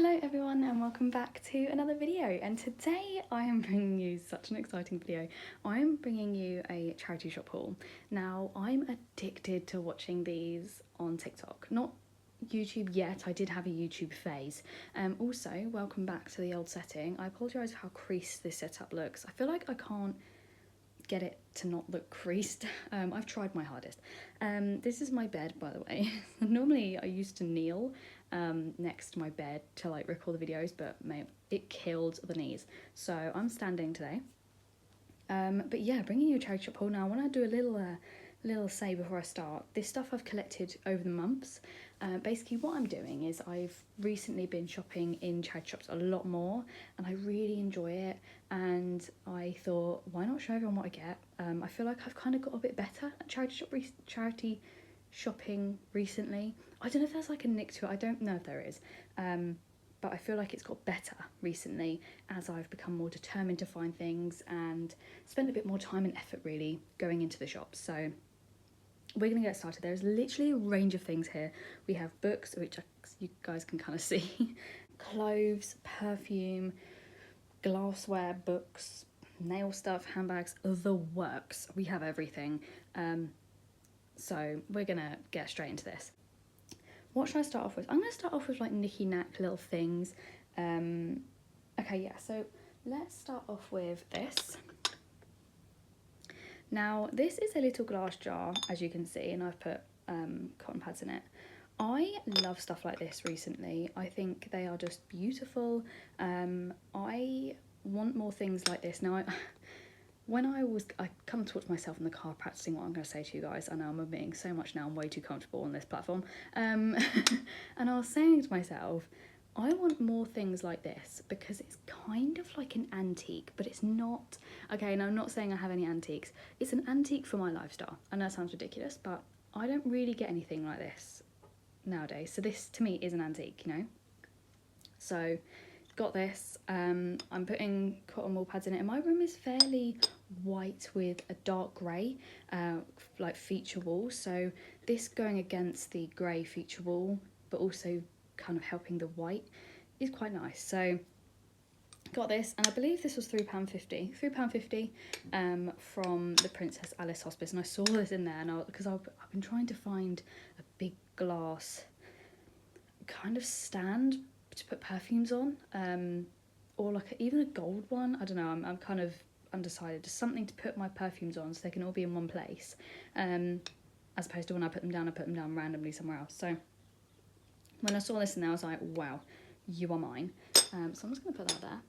Hello everyone and welcome back to another video, and today I am bringing you such an exciting video. I am bringing you a charity shop haul. Now I'm addicted to watching these on TikTok, not YouTube yet. I did have a YouTube phase. Also, welcome back to the old setting. I apologise for how creased this setup looks. I feel like I can't get it to not look creased. I've tried my hardest. This is my bed, by the way. Normally I used to kneel next to my bed to like record the videos, but mate, it killed the knees, so I'm standing today. But yeah, bringing you a charity shop haul now. I want to do a little say before I start. This stuff I've collected over the months. Basically what I'm doing is I've recently been shopping in charity shops a lot more, and I really enjoy it, and I thought, why not show everyone what I get. I feel like I've kind of got a bit better at charity shopping recently. I don't know if there's like a nick to it, I don't know if there is, but I feel like it's got better recently as I've become more determined to find things and spend a bit more time and effort really going into the shops. So we're gonna get started. There's literally a range of things here. We have books, which you guys can kind of see, clothes, perfume, glassware, books, nail stuff, handbags, the works. We have everything. So we're gonna get straight into this. What should I start off with? I'm gonna start off with like knicky-knack little things. Okay, yeah, so let's start off with this. Now, this is a little glass jar, as you can see, and I've put cotton pads in it. I love stuff like this recently. I think they are just beautiful. I want more things like this. Now, I come to watch myself in the car practicing what I'm going to say to you guys. I know I'm admitting so much now, I'm way too comfortable on this platform. And I was saying to myself, I want more things like this because it's kind of like an antique, but it's not. Okay, now I'm not saying I have any antiques. It's an antique for my lifestyle. I know that sounds ridiculous, but I don't really get anything like this nowadays. So this to me is an antique, you know? So got this. I'm putting cotton wool pads in it, and my room is fairly white with a dark grey like feature wall, so this going against the grey feature wall but also kind of helping the white is quite nice. So got this, and I believe this was £3.50 from the Princess Alice Hospice, and I saw this in there, and because I've been trying to find a big glass kind of stand to put perfumes on, or like even a gold one. I don't know, I'm kind of undecided. Just something to put my perfumes on so they can all be in one place, as opposed to when I put them down randomly somewhere else. So when I saw this in there, I was like, wow, you are mine. So I'm just going to put that there.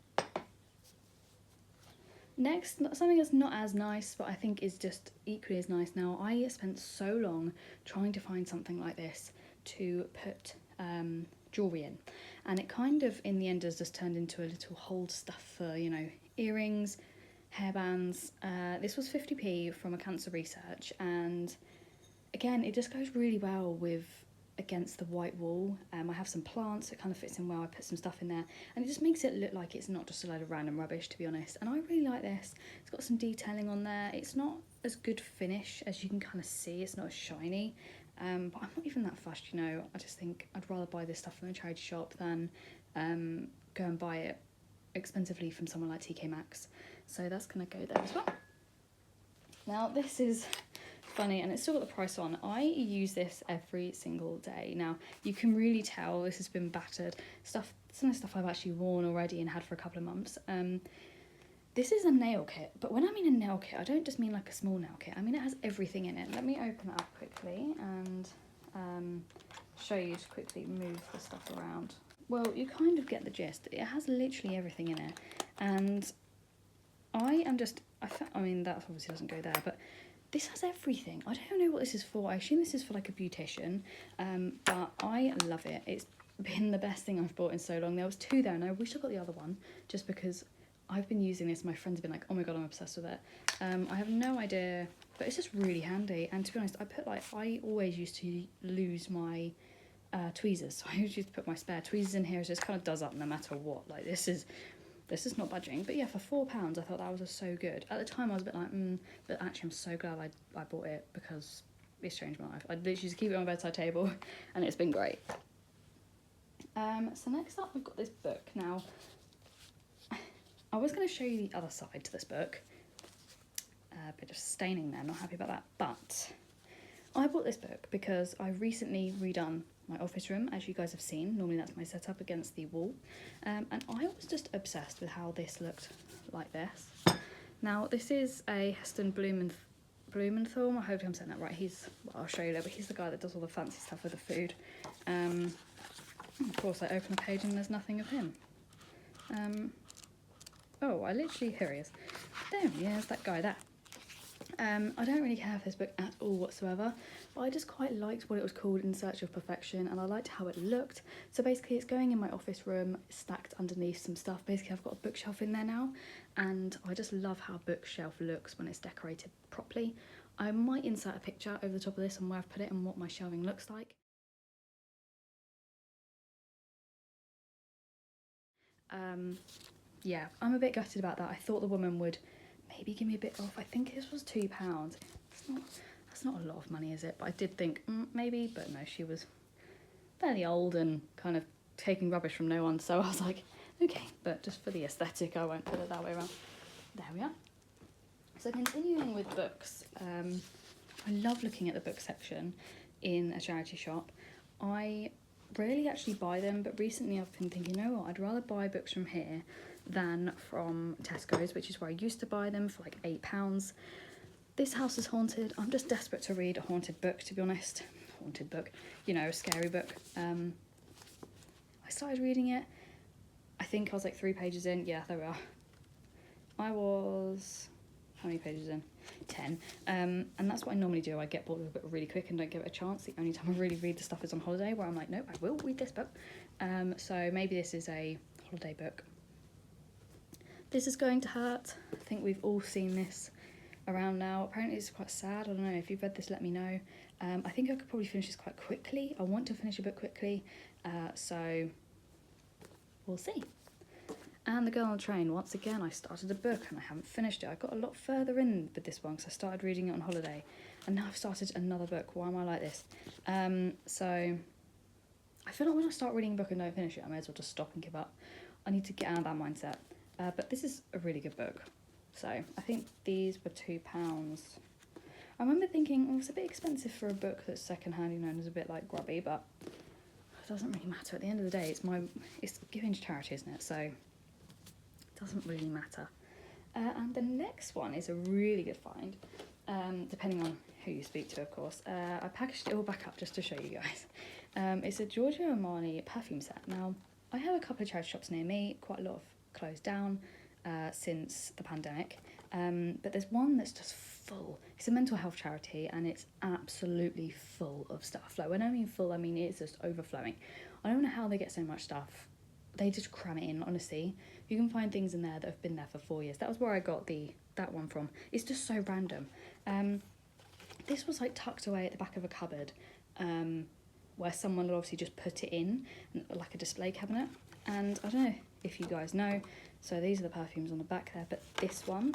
Next, something that's not as nice, but I think is just equally as nice. Now, I spent so long trying to find something like this to put jewellery in, and it kind of in the end has just turned into a little hold stuff for, you know, earrings, hairbands. This was 50p from a cancer research, and again it just goes really well with against the white wall. I have some plants, it kind of fits in well. I put some stuff in there and it just makes it look like it's not just a load of random rubbish, to be honest, and I really like this. It's got some detailing on there. It's not as good finish, as you can kind of see. It's not as shiny, but I'm not even that fussed, you know. I just think I'd rather buy this stuff from a charity shop than go and buy it expensively from someone like TK Maxx. So that's gonna go there as well. Now this is funny, and it's still got the price on. I use this every single day. Now you can really tell this has been battered. Some of the stuff I've actually worn already and had for a couple of months. This is a nail kit, but when I mean a nail kit, I don't just mean like a small nail kit. I mean it has everything in it. Let me open it up quickly and show you, to quickly move the stuff around. Well, you kind of get the gist. It has literally everything in it, and I mean that obviously doesn't go there, but this has everything. I don't know what this is for. I assume this is for like a beautician, but I love it. It's been the best thing I've bought in so long. There was two there, and I wish I got the other one, just because I've been using this. My friends have been like, oh my god, I'm obsessed with it. I have no idea, but it's just really handy. And to be honest, I always used to lose my tweezers, so I used to put my spare tweezers in here. It just kind of does up no matter what. Like this is not budging. But yeah, for £4 I thought that was just so good. At the time I was a bit like but actually I'm so glad I bought it, because it's changed my life. I literally just keep it on my bedside table and it's been great. So next up we've got this book. Now, I was going to show you the other side to this book. A bit of staining there, not happy about that. But I bought this book because I recently redone my office room, as you guys have seen. Normally that's my setup against the wall. And I was just obsessed with how this looked like this. Now, this is a Heston Blumenthal. I hope I'm saying that right. I'll show you later, but he's the guy that does all the fancy stuff with the food. Of course, I open a page and there's nothing of him. Here he is. There he is, that guy there. I don't really care for this book at all whatsoever, but I just quite liked what it was called, In Search of Perfection, and I liked how it looked. So basically it's going in my office room, stacked underneath some stuff. Basically I've got a bookshelf in there now, and I just love how a bookshelf looks when it's decorated properly. I might insert a picture over the top of this on where I've put it and what my shelving looks like. Yeah, I'm a bit gutted about that. I thought the woman would maybe give me a bit off. I think this was £2. That's not a lot of money, is it? But I did think maybe, but no, she was fairly old and kind of taking rubbish from no one. So I was like, okay, but just for the aesthetic, I won't put it that way around. There we are. So continuing with books, I love looking at the book section in a charity shop. I rarely actually buy them, but recently I've been thinking, you know what, I'd rather buy books from here than from Tesco's, which is where I used to buy them for like £8. This house is haunted. I'm just desperate to read a haunted book, to be honest. Haunted book, you know, a scary book. I started reading it. I think I was like 3 pages in. Yeah, there we are. I was, how many pages in? 10. And that's what I normally do. I get bored of a book really quick and don't give it a chance. The only time I really read the stuff is on holiday, where I'm like, nope, I will read this book. So maybe this is a holiday book. This is going to hurt. I think we've all seen this around now. Apparently it's quite sad. I don't know, if you've read this, let me know. I think I could probably finish this quite quickly. I want to finish a book quickly, so we'll see. And The Girl on the Train. Once again, I started a book and I haven't finished it. I got a lot further in with this one because I started reading it on holiday, and now I've started another book. Why am I like this? So I feel like when I start reading a book and don't finish it, I may as well just stop and give up. I need to get out of that mindset. But this is a really good book. So I think these were £2. I remember thinking, oh, it's a bit expensive for a book that's secondhand, you know, and is a bit like grubby, but it doesn't really matter. At the end of the day, it's giving to charity, isn't it? So it doesn't really matter. And the next one is a really good find, depending on who you speak to, of course. I packaged it all back up just to show you guys. It's a Giorgio Armani perfume set. Now, I have a couple of charity shops near me, quite a lot of closed down since the pandemic, but there's one that's just full. It's a mental health charity and it's absolutely full of stuff. Like, when I mean full, I mean it's just overflowing. I don't know how they get so much stuff. They just cram it in, honestly. You can find things in there that have been there for 4 years. That was where I got that one from. It's just so random. This was like tucked away at the back of a cupboard, where someone had obviously just put it in like a display cabinet. And I don't know if you guys know, so these are the perfumes on the back there, but this one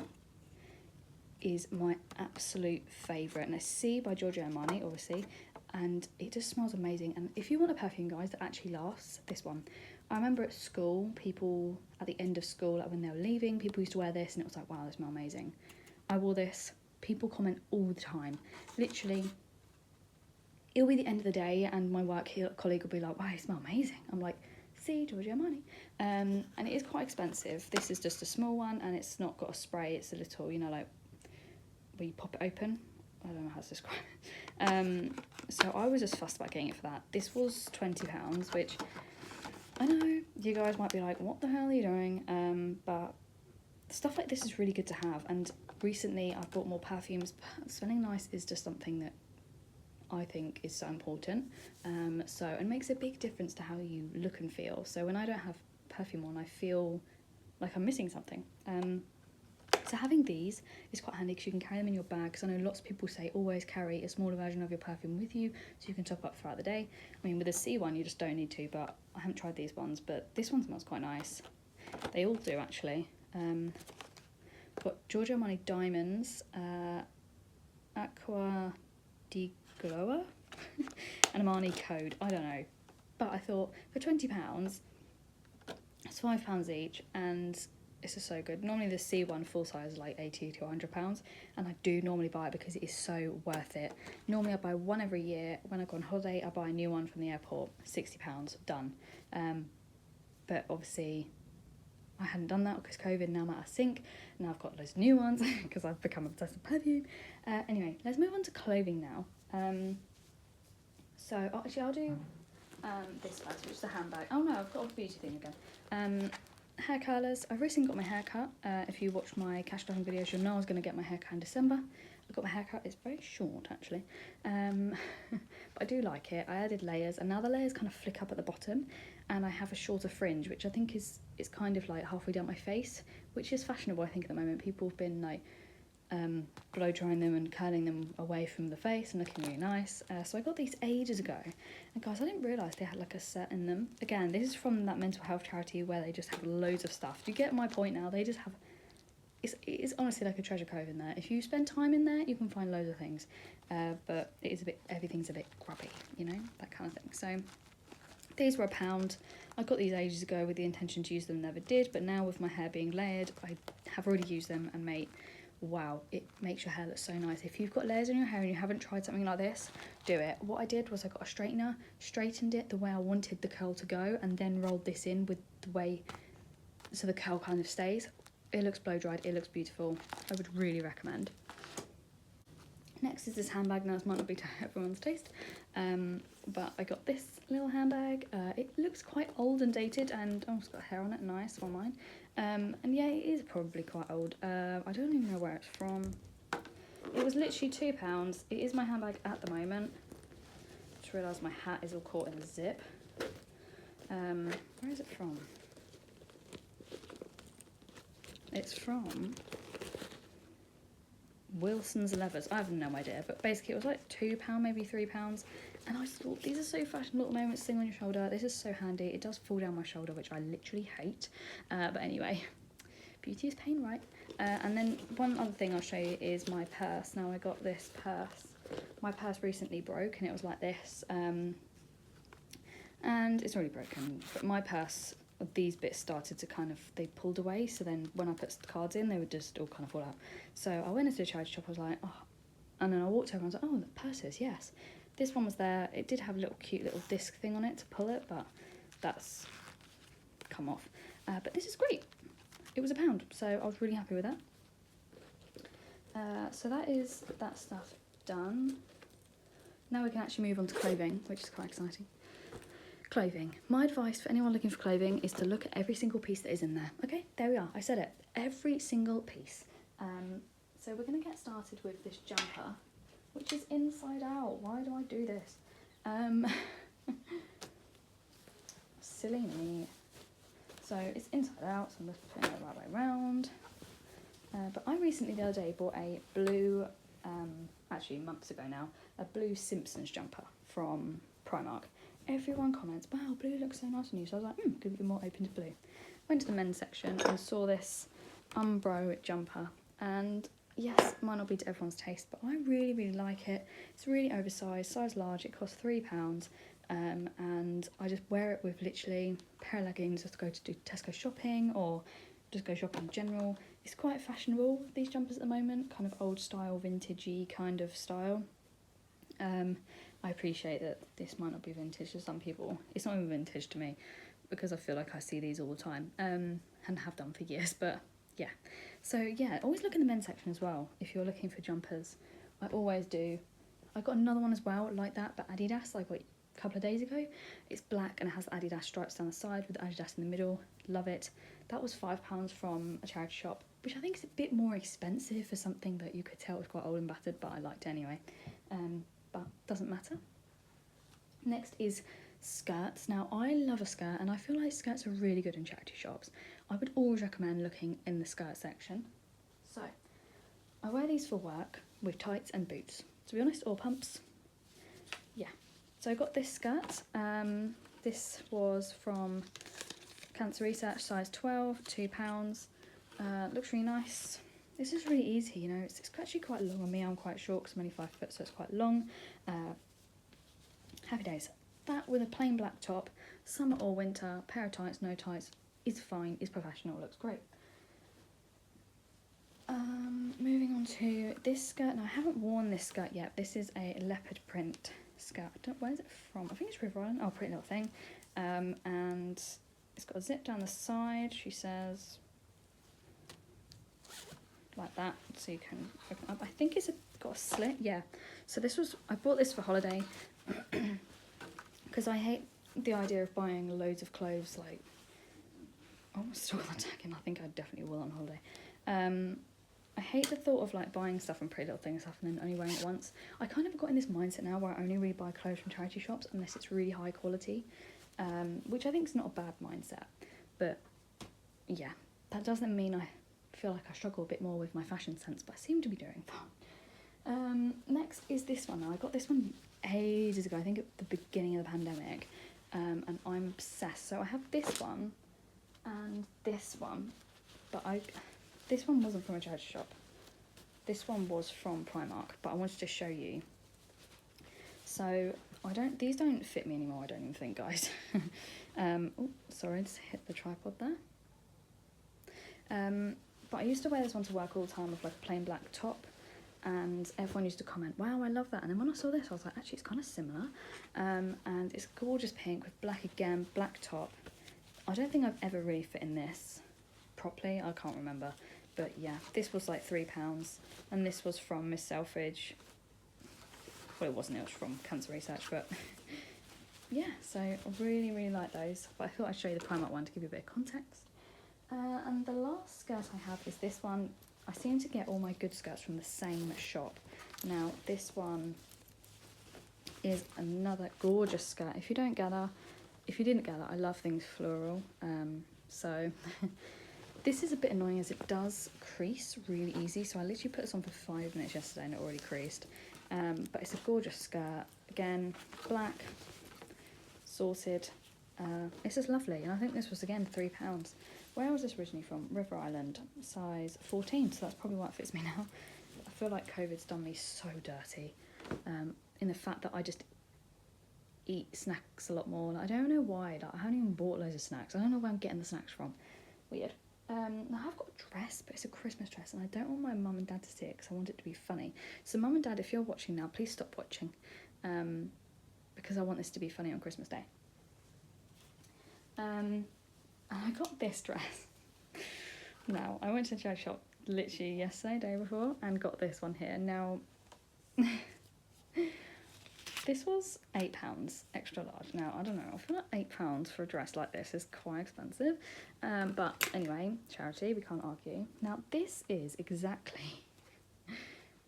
is my absolute favourite, and it's C by Giorgio Armani, obviously, and it just smells amazing. And if you want a perfume, guys, that actually lasts, this one. I remember at school, people at the end of school, like when they were leaving, people used to wear this and it was like, wow, they smell amazing. I wore this, people comment all the time, literally. It'll be the end of the day and my work colleague will be like, wow, you smell amazing. I'm like, see, Giorgio Armani. And it is quite expensive. This is just a small one and it's not got a spray. It's a little, you know, like where you pop it open. I don't know how to describe it. So I was just fussed about getting it for that. This was £20, which I know you guys might be like, what the hell are you doing? But stuff like this is really good to have. And recently I've bought more perfumes, but smelling nice is just something that I think is so important. It makes a big difference to how you look and feel. So when I don't have perfume on, I feel like I'm missing something. So having these is quite handy because you can carry them in your bag, because I know lots of people say always carry a smaller version of your perfume with you so you can top up throughout the day. I mean, with a C one you just don't need to, but I haven't tried these ones, but this one smells quite nice. They all do, actually. Got Giorgio Armani Diamonds, Aqua di Glower, and Armani Code. I don't know. But I thought for £20, it's £5 each, and this is so good. Normally the C1 full size is like £80 to £100, and I do normally buy it because it is so worth it. Normally I buy one every year. When I go on holiday, I buy a new one from the airport, £60, done. But obviously I hadn't done that because COVID, now I'm out of sync. Now I've got loads of new ones because I've become obsessed with perfume. Anyway, let's move on to clothing now. So actually I'll do this first, which is the handbag. Oh no, I've got a beauty thing again. Hair curlers. I've recently got my hair cut. If you watch my cash styling videos, you'll know I was going to get my hair cut in December. I got my hair cut. It's very short actually, but I do like it. I added layers, and now the layers kind of flick up at the bottom, and I have a shorter fringe, which I think is kind of like halfway down my face, which is fashionable I think at the moment. People have been like blow drying them and curling them away from the face and looking really nice. So I got these ages ago, and guys, I didn't realise they had like a set in them. Again, this is from that mental health charity where they just have loads of stuff. Do you get my point now? They just have, it is honestly like a treasure trove in there. If you spend time in there, you can find loads of things, but it is everything's a bit grubby, you know, that kind of thing. So these were £1. I got these ages ago with the intention to use them, never did, but now with my hair being layered, I have already used them, and mate, wow, it makes your hair look so nice. If you've got layers in your hair and you haven't tried something like this, do it. What I did was I got a straightener, straightened it the way I wanted the curl to go, and then rolled this in with the way, so the curl kind of stays. It looks blow dried, it looks beautiful. I would really recommend. Next is this handbag. Now this might not be to everyone's taste, but I got this little handbag. It looks quite old and dated, and oh, it's got hair on it, nice, on mine. And yeah, it is probably quite old. I don't even know where it's from. It was literally £2. It is my handbag at the moment. Just realised my hat is all caught in the zip. Where is it from? It's from Wilson's Leathers. I have no idea, but basically it was like £2, maybe £3, and I just thought these are so fashionable at the moment. Sitting on your shoulder, this is so handy. It does fall down my shoulder, which I literally hate, but anyway, beauty is pain, right? And then one other thing I'll show you is my purse. Now I got this purse. My purse recently broke, and it was like this, and it's already broken, but my purse, these bits started to kind of, they pulled away, so then when I put cards in, they would just all kind of fall out. So I went into the charity shop, I was like, oh, and then I walked over and I was like, oh, the purses, yes. This one was there. It did have a little cute little disc thing on it to pull it, but that's come off. But this is great. It was £1, so I was really happy with that. So that is that stuff done. Now we can actually move on to clothing, which is quite exciting. Clothing. My advice for anyone looking for clothing is to look at every single piece that is in there. Okay, there we are. I said it. Every single piece. So we're going to get started with this jumper, which is inside out. Why do I do this? Silly me. So it's inside out, so I'm just putting it the right way around. But I recently, the other day, bought a blue, actually months ago now, a blue Simpsons jumper from Primark. Everyone comments, wow, blue looks so nice on you. So I was like, could be more open to blue. Went to the men's section and saw this Umbro jumper. And yes, it might not be to everyone's taste, but I really, really like it. It's really oversized, size large. It costs £3. And I just wear it with literally a pair of leggings just to go to do Tesco shopping or just go shopping in general. It's quite fashionable, these jumpers at the moment, kind of old style, vintagey kind of style. I appreciate that this might not be vintage to some people. It's not even vintage to me because I feel like I see these all the time and have done for years, but yeah. So yeah, always look in the men's section as well if you're looking for jumpers. I always do. I got another one as well like that, but Adidas, I got a couple of days ago. It's black and it has Adidas stripes down the side with Adidas in the middle. Love it. That was £5 from a charity shop, which I think is a bit more expensive for something that you could tell was quite old and battered, but I liked it anyway. But doesn't matter. Next is skirts. Now I love a skirt and I feel like skirts are really good in charity shops. I would always recommend looking in the skirt section. So I wear these for work with tights and boots, to be honest, or pumps. Yeah, so I got this skirt. This was from Cancer Research, size 12, £2. Looks really nice. This is really easy, you know, it's actually quite long on me. I'm quite short because I'm only 5 foot, so it's quite long. Happy days. that with a plain black top, summer or winter, pair of tights, no tights, is fine, is professional, looks great. Moving on to this skirt. Now I haven't worn this skirt yet. This is a leopard print skirt. Where's it from? I think it's River Island. Oh, pretty little thing. And it's got a zip down the side, she says, like that, so you can open it up. I think it's got a slit, yeah. So I bought this for holiday because I hate the idea of buying loads of clothes, like, oh, still attacking. I think I definitely will on holiday. I hate the thought of like buying stuff from Pretty Little Thing and stuff and then only wearing it once. I kind of got in this mindset now where I only really buy clothes from charity shops unless it's really high quality, which I think is not a bad mindset. But yeah, that doesn't mean I feel like I struggle a bit more with my fashion sense, but I seem to be doing fine. Next is this one. Now I got this one ages ago, I think at the beginning of the pandemic, and I'm obsessed. So I have this one and this one, but this one wasn't from a charity shop. This one was from Primark, but I wanted to show you. So these don't fit me anymore, I don't even think, guys. Oh, sorry, I just hit the tripod there. But I used to wear this one to work all the time with like a plain black top, and everyone used to comment, wow, I love that. And then when I saw this, I was like, actually, it's kind of similar. And it's gorgeous pink with black again, black top. I don't think I've ever really fit in this properly, I can't remember. But yeah, this was like £3, and this was from Miss Selfridge. Well, it wasn't, it was from Cancer Research, but yeah, so I really, really like those. But I thought I'd show you the Primark one to give you a bit of context. And the last skirt I have is this one. I seem to get all my good skirts from the same shop. Now, this one is another gorgeous skirt. If you didn't gather, I love things floral. So this is a bit annoying as it does crease really easy. So I literally put this on for 5 minutes yesterday and it already creased. But it's a gorgeous skirt. Again, black, sorted. It's just lovely. And I think this was, again, £3. Where was this originally from? River Island, size 14. So that's probably why it fits me now. I feel like COVID's done me so dirty. In the fact that I just eat snacks a lot more. Like, I don't know why. Like, I haven't even bought loads of snacks. I don't know where I'm getting the snacks from. Weird. Now I've got a dress, but it's a Christmas dress, and I don't want my mum and dad to see it because I want it to be funny. So mum and dad, if you're watching now, please stop watching, because I want this to be funny on Christmas Day. And I got this dress. Now, I went to the charity shop literally yesterday, day before, and got this one here. Now, this was £8 extra large. Now, I don't know, I feel like £8 for a dress like this is quite expensive. But anyway, charity, we can't argue. Now, this is exactly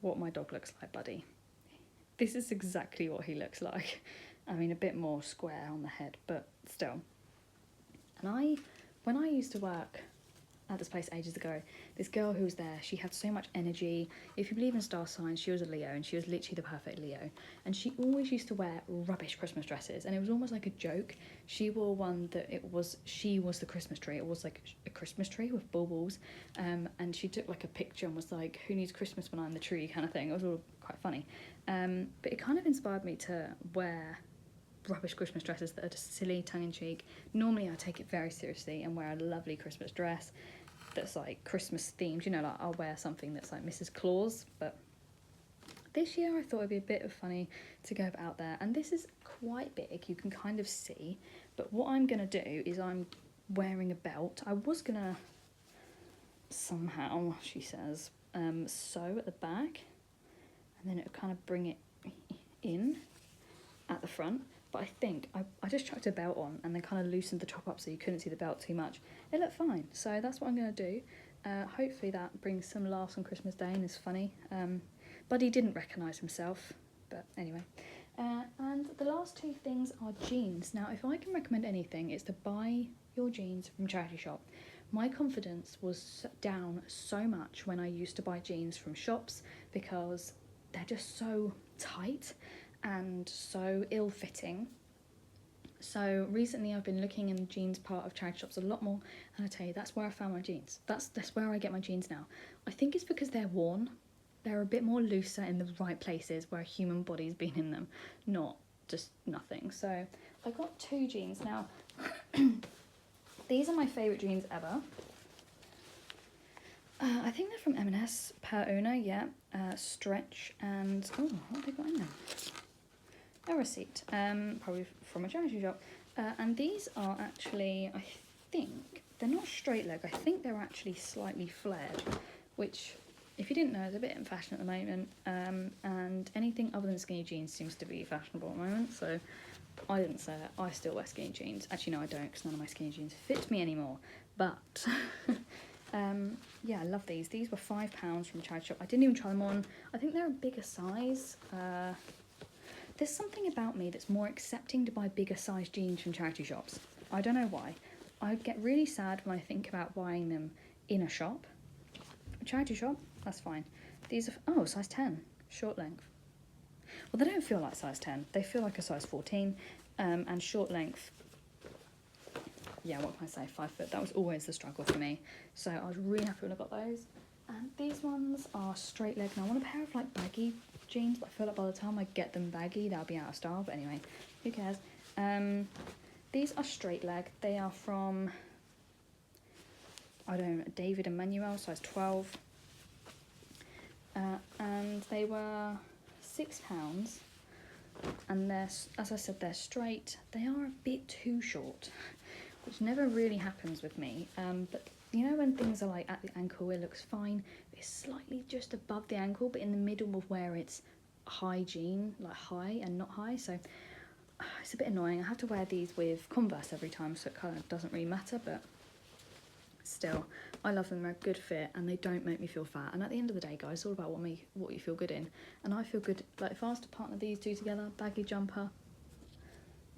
what my dog looks like, Buddy. This is exactly what he looks like. I mean, a bit more square on the head, but still. And when I used to work at this place ages ago, this girl who was there, she had so much energy. If you believe in star signs, she was a Leo, and she was literally the perfect Leo. And she always used to wear rubbish Christmas dresses, and it was almost like a joke. She wore one that she was the Christmas tree. It was like a Christmas tree with baubles, and she took like a picture and was like, who needs Christmas when I'm the tree, kind of thing. It was all quite funny. But it kind of inspired me to wear rubbish Christmas dresses that are just silly, tongue-in-cheek. Normally I take it very seriously and wear a lovely Christmas dress that's like Christmas themed, you know, like I'll wear something that's like Mrs. Claus. But this year I thought it'd be a bit of funny to go out there, and this is quite big, you can kind of see. But what I'm gonna do is I'm wearing a belt. I was gonna somehow, she says, sew at the back, and then it'll kind of bring it in at the front. But I think I just chucked a belt on and then kind of loosened the top up so you couldn't see the belt too much. It looked fine, so that's what I'm going to do. Hopefully that brings some laughs on Christmas Day and is funny. Buddy didn't recognise himself, but anyway. And the last two things are jeans. Now, if I can recommend anything, it's to buy your jeans from charity shop. My confidence was down so much when I used to buy jeans from shops because they're just so tight and so ill-fitting. So recently I've been looking in the jeans part of charity shops a lot more, and I tell you, that's where I found my jeans. That's where I get my jeans now. I think it's because they're worn. They're a bit more looser in the right places where a human body's been in them, not just nothing. So I got 2 jeans. Now, these are my favourite jeans ever. I think they're from M&S, per owner, yeah. Stretch and, oh, what have they got in there? A receipt, probably from a charity shop. And these are actually, I think, they're not straight leg. I think they're actually slightly flared, which, if you didn't know, is a bit in fashion at the moment. And anything other than skinny jeans seems to be fashionable at the moment. So I didn't say it. I still wear skinny jeans. Actually, no, I don't, because none of my skinny jeans fit me anymore. But yeah, I love these. These were £5 from a charity shop. I didn't even try them on. I think they're a bigger size. There's something about me that's more accepting to buy bigger size jeans from charity shops. I don't know why. I get really sad when I think about buying them in a shop. A charity shop, that's fine. These are, oh, size 10, short length. Well, they don't feel like size 10. They feel like a size 14, and short length, yeah, what can I say, 5 foot. That was always the struggle for me. So I was really happy when I got those. And these ones are straight leg. Now I want a pair of like baggy jeans, but I feel like by the time I get them baggy, they'll be out of style. But anyway, who cares? These are straight leg. They are from, I don't know, David and Manuel, size 12. And they were £6. And they're, as I said, they're straight. They are a bit too short, which never really happens with me. But you know when things are like at the ankle, it looks fine. It's slightly just above the ankle, but in the middle of where it's high jean, like high and not high. So it's a bit annoying. I have to wear these with Converse every time, so it kind of doesn't really matter, but still, I love them. They're a good fit and they don't make me feel fat. And at the end of the day, guys, it's all about what you feel good in. And I feel good, like if I was to partner these two together, baggy jumper,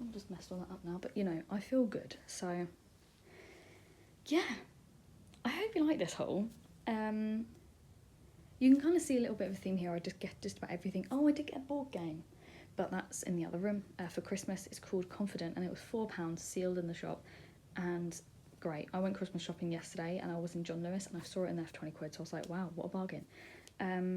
I've just messed all that up now, but you know, I feel good. So yeah, I hope you like this haul. You can kind of see a little bit of a theme here. I just get just about everything. Oh, I did get a board game, but that's in the other room for Christmas. It's called Confident, and it was £4 sealed in the shop, and great. I went Christmas shopping yesterday, and I was in John Lewis, and I saw it in there for 20 quid. So I was like, wow, what a bargain.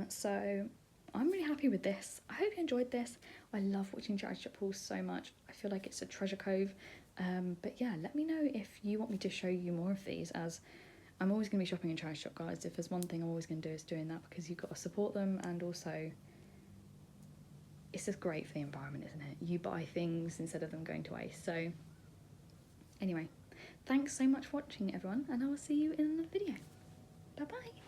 So I'm really happy with this. I hope you enjoyed this. I love watching charity shop hauls so much. I feel like it's a treasure cove. But yeah, let me know if you want me to show you more of these, as I'm always going to be shopping in charity shop, guys. If there's one thing I'm always going to do, is doing that, because you've got to support them, and also it's just great for the environment, isn't it? You buy things instead of them going to waste. So anyway, thanks so much for watching, everyone, and I will see you in the video. Bye bye.